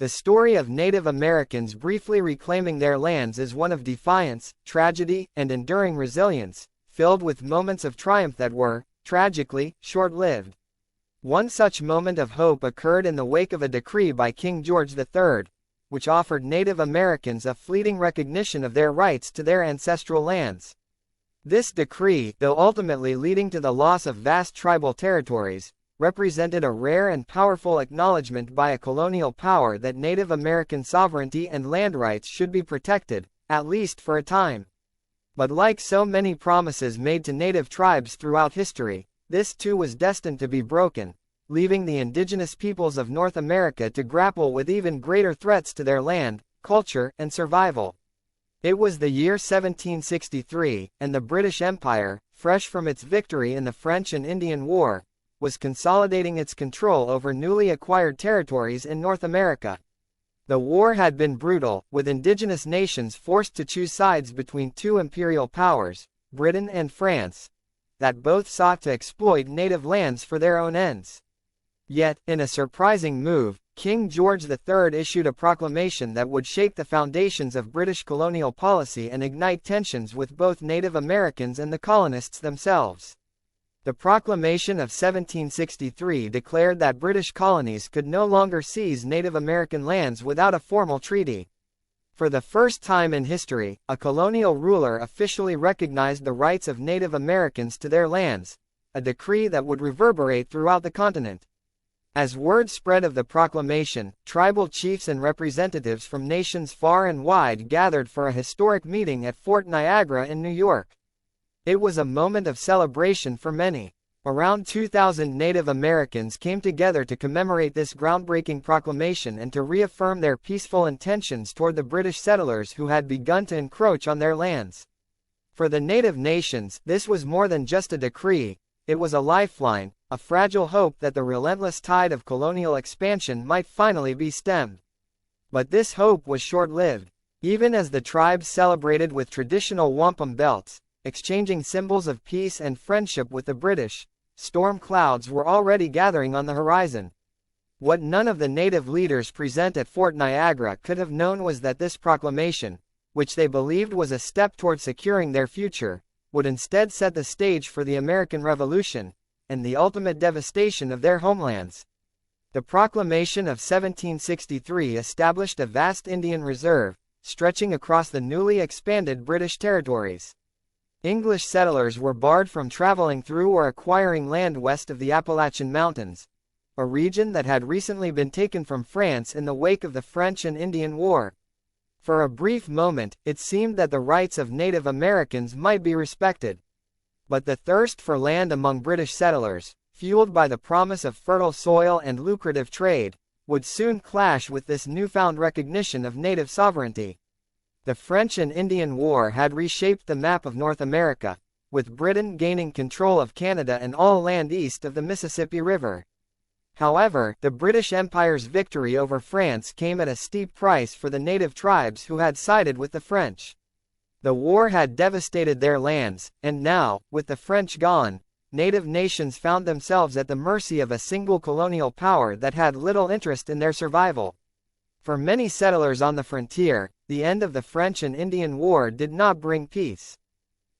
The story of Native Americans briefly reclaiming their lands is one of defiance, tragedy, and enduring resilience, filled with moments of triumph that were, tragically, short-lived. One such moment of hope occurred in the wake of a decree by King George III, which offered Native Americans a fleeting recognition of their rights to their ancestral lands. This decree, though ultimately leading to the loss of vast tribal territories, represented a rare and powerful acknowledgement by a colonial power that Native American sovereignty and land rights should be protected, at least for a time. But like so many promises made to Native tribes throughout history, this too was destined to be broken, leaving the indigenous peoples of North America to grapple with even greater threats to their land, culture, and survival. It was the year 1763, and the British Empire, fresh from its victory in the French and Indian War, was consolidating its control over newly acquired territories in North America. The war had been brutal, with indigenous nations forced to choose sides between two imperial powers, Britain and France, that both sought to exploit native lands for their own ends. Yet, in a surprising move, King George III issued a proclamation that would shake the foundations of British colonial policy and ignite tensions with both Native Americans and the colonists themselves. The Proclamation of 1763 declared that British colonies could no longer seize Native American lands without a formal treaty. For the first time in history, a colonial ruler officially recognized the rights of Native Americans to their lands, a decree that would reverberate throughout the continent. As word spread of the proclamation, tribal chiefs and representatives from nations far and wide gathered for a historic meeting at Fort Niagara in New York. It was a moment of celebration for many. Around 2,000 Native Americans came together to commemorate this groundbreaking proclamation and to reaffirm their peaceful intentions toward the British settlers who had begun to encroach on their lands. For the Native nations, this was more than just a decree, it was a lifeline, a fragile hope that the relentless tide of colonial expansion might finally be stemmed. But this hope was short-lived. Even as the tribes celebrated with traditional wampum belts, exchanging symbols of peace and friendship with the British, storm clouds were already gathering on the horizon. What none of the Native leaders present at Fort Niagara could have known was that this proclamation, which they believed was a step toward securing their future, would instead set the stage for the American Revolution, and the ultimate devastation of their homelands. The Proclamation of 1763 established a vast Indian reserve, stretching across the newly expanded British territories. English settlers were barred from traveling through or acquiring land west of the Appalachian Mountains, a region that had recently been taken from France in the wake of the French and Indian War. For a brief moment, it seemed that the rights of Native Americans might be respected. But the thirst for land among British settlers, fueled by the promise of fertile soil and lucrative trade, would soon clash with this newfound recognition of native sovereignty. The French and Indian War had reshaped the map of North America, with Britain gaining control of Canada and all land east of the Mississippi River. However, the British Empire's victory over France came at a steep price for the native tribes who had sided with the French. The war had devastated their lands, and now, with the French gone, native nations found themselves at the mercy of a single colonial power that had little interest in their survival. For many settlers on the frontier, the end of the French and Indian War did not bring peace.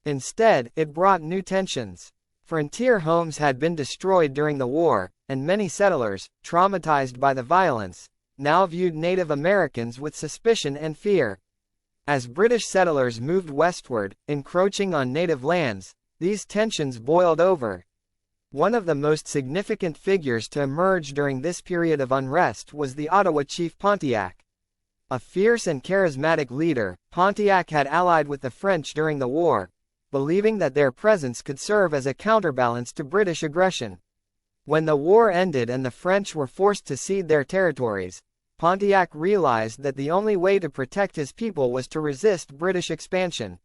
Instead, it brought new tensions. Frontier homes had been destroyed during the war, and many settlers, traumatized by the violence, now viewed Native Americans with suspicion and fear. As British settlers moved westward, encroaching on native lands, these tensions boiled over. One of the most significant figures to emerge during this period of unrest was the Ottawa chief Pontiac. A fierce and charismatic leader, Pontiac had allied with the French during the war, believing that their presence could serve as a counterbalance to British aggression. When the war ended and the French were forced to cede their territories, Pontiac realized that the only way to protect his people was to resist British expansion.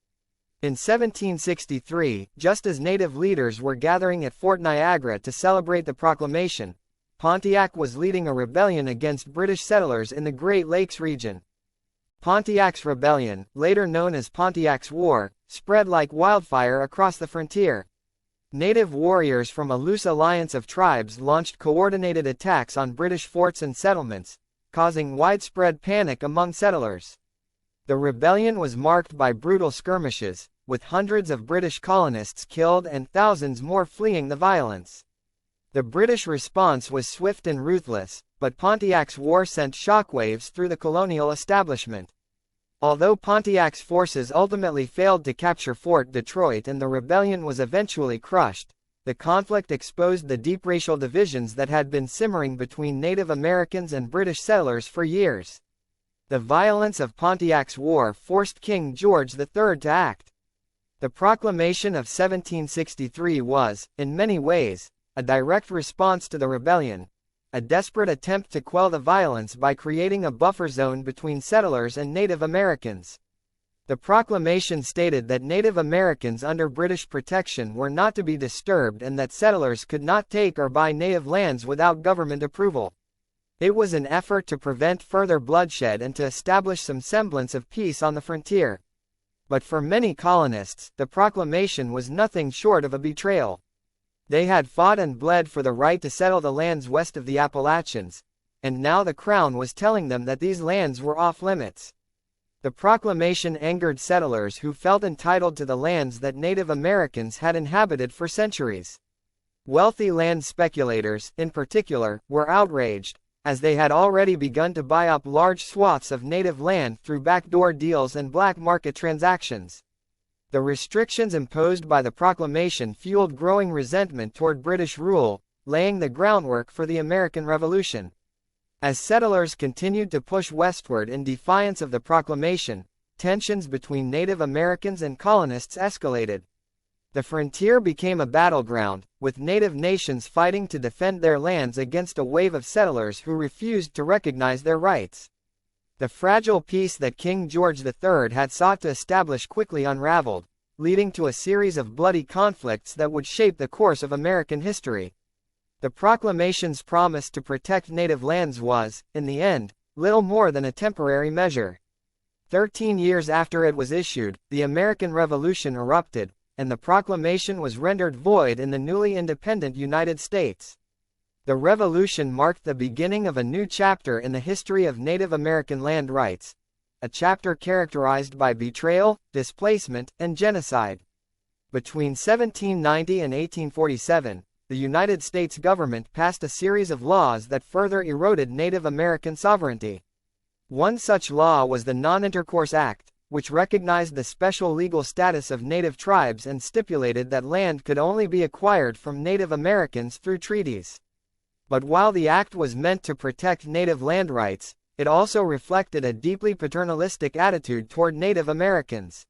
In 1763, just as native leaders were gathering at Fort Niagara to celebrate the proclamation, Pontiac was leading a rebellion against British settlers in the Great Lakes region. Pontiac's rebellion, later known as Pontiac's War, spread like wildfire across the frontier. Native warriors from a loose alliance of tribes launched coordinated attacks on British forts and settlements, causing widespread panic among settlers. The rebellion was marked by brutal skirmishes, with hundreds of British colonists killed and thousands more fleeing the violence. The British response was swift and ruthless, but Pontiac's war sent shockwaves through the colonial establishment. Although Pontiac's forces ultimately failed to capture Fort Detroit and the rebellion was eventually crushed, the conflict exposed the deep racial divisions that had been simmering between Native Americans and British settlers for years. The violence of Pontiac's war forced King George III to act. The Proclamation of 1763 was, in many ways, a direct response to the rebellion, a desperate attempt to quell the violence by creating a buffer zone between settlers and Native Americans. The proclamation stated that Native Americans under British protection were not to be disturbed and that settlers could not take or buy native lands without government approval. It was an effort to prevent further bloodshed and to establish some semblance of peace on the frontier. But for many colonists, the proclamation was nothing short of a betrayal. They had fought and bled for the right to settle the lands west of the Appalachians, and now the Crown was telling them that these lands were off limits. The proclamation angered settlers who felt entitled to the lands that Native Americans had inhabited for centuries. Wealthy land speculators, in particular, were outraged, as they had already begun to buy up large swaths of native land through backdoor deals and black market transactions. The restrictions imposed by the proclamation fueled growing resentment toward British rule, laying the groundwork for the American Revolution. As settlers continued to push westward in defiance of the proclamation, tensions between Native Americans and colonists escalated. The frontier became a battleground, with native nations fighting to defend their lands against a wave of settlers who refused to recognize their rights. The fragile peace that King George III had sought to establish quickly unraveled, leading to a series of bloody conflicts that would shape the course of American history. The proclamation's promise to protect native lands was, in the end, little more than a temporary measure. 13 years after it was issued, the American Revolution erupted, and the proclamation was rendered void in the newly independent United States. The Revolution marked the beginning of a new chapter in the history of Native American land rights, a chapter characterized by betrayal, displacement, and genocide. Between 1790 and 1847, the United States government passed a series of laws that further eroded Native American sovereignty. One such law was the Non-Intercourse Act, which recognized the special legal status of native tribes and stipulated that land could only be acquired from Native Americans through treaties. But while the act was meant to protect native land rights, it also reflected a deeply paternalistic attitude toward Native Americans.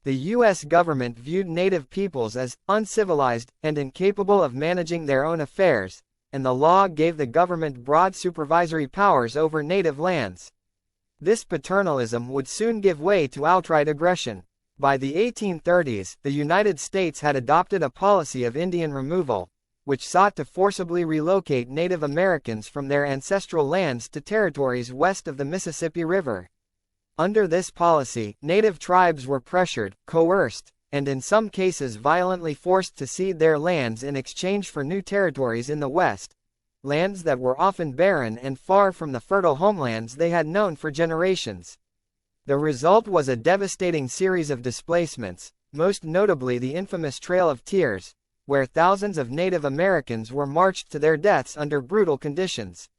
The U.S. government viewed native peoples as uncivilized and incapable of managing their own affairs, and the law gave the government broad supervisory powers over native lands. This paternalism would soon give way to outright aggression. By the 1830s, the United States had adopted a policy of Indian removal, which sought to forcibly relocate Native Americans from their ancestral lands to territories west of the Mississippi River. Under this policy, native tribes were pressured, coerced, and in some cases violently forced to cede their lands in exchange for new territories in the West, lands that were often barren and far from the fertile homelands they had known for generations. The result was a devastating series of displacements, most notably the infamous Trail of Tears, where thousands of Native Americans were marched to their deaths under brutal conditions.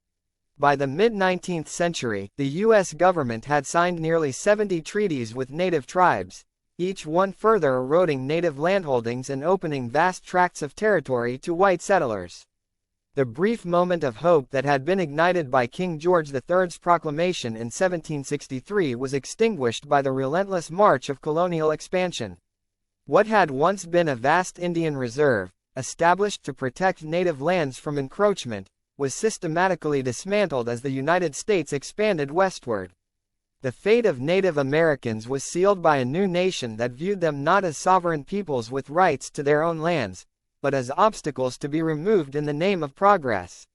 By the mid-19th century, the U.S. government had signed nearly 70 treaties with native tribes, each one further eroding native landholdings and opening vast tracts of territory to white settlers. The brief moment of hope that had been ignited by King George III's proclamation in 1763 was extinguished by the relentless march of colonial expansion. What had once been a vast Indian reserve, established to protect native lands from encroachment, was systematically dismantled as the United States expanded westward. The fate of Native Americans was sealed by a new nation that viewed them not as sovereign peoples with rights to their own lands, but as obstacles to be removed in the name of progress.